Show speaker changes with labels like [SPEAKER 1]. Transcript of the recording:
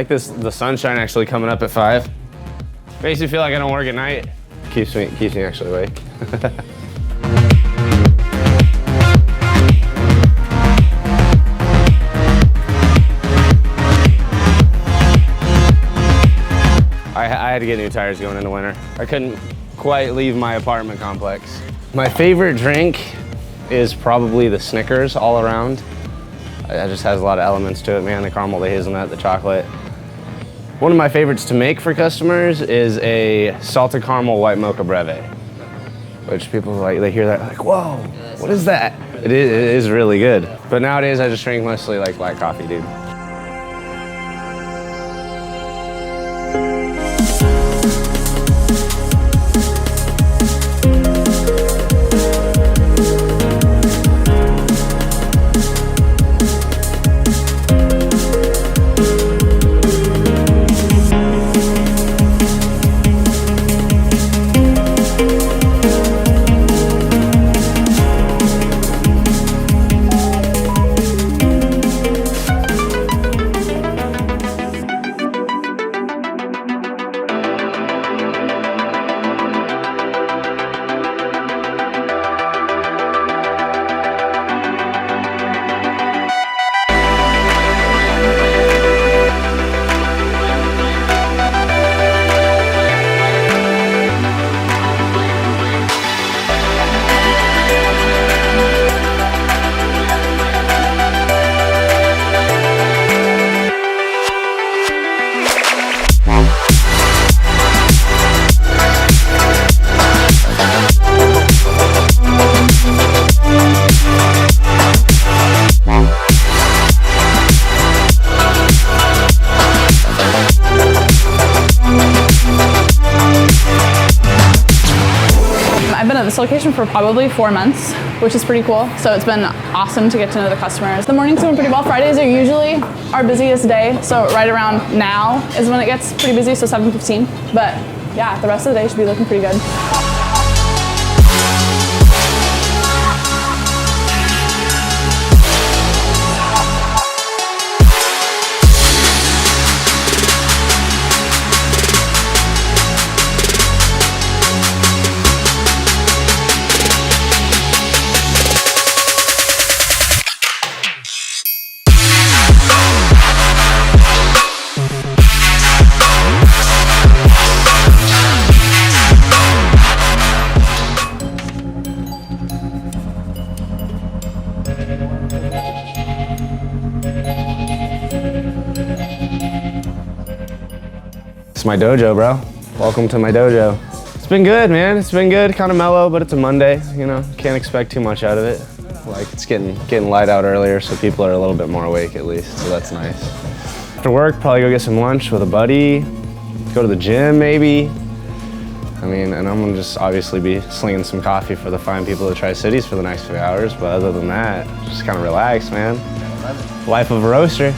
[SPEAKER 1] like the sunshine actually coming up at 5. Makes me feel like I don't work at night. Keeps me actually awake. I had to get new tires going into winter. I couldn't quite leave my apartment complex. My favorite drink is probably the Snickers all around. It just has a lot of elements to it, man. The caramel, the hazelnut, the chocolate. One of my favorites to make for customers is a salted caramel white mocha breve, which people like, they hear that like, whoa, what is that? It is really good. But nowadays I just drink mostly like black coffee, dude.
[SPEAKER 2] I've been at this location for probably 4 months, which is pretty cool. So it's been awesome to get to know the customers. The morning's going pretty well. Fridays are usually our busiest day. So right around now is when it gets pretty busy, so 7:15. But yeah, the rest of the day should be looking pretty good.
[SPEAKER 1] It's my dojo, bro. Welcome to my dojo. It's been good, man. It's been good, kind of mellow, but it's a Monday, you know. Can't expect too much out of it. Like, it's getting light out earlier, so people are a little bit more awake at least, so that's nice. After work, probably go get some lunch with a buddy, go to the gym maybe. I mean, and I'm gonna just obviously be slinging some coffee for the fine people of the Tri-Cities for the next few hours, but other than that, just kind of relax, man. Life of a roaster.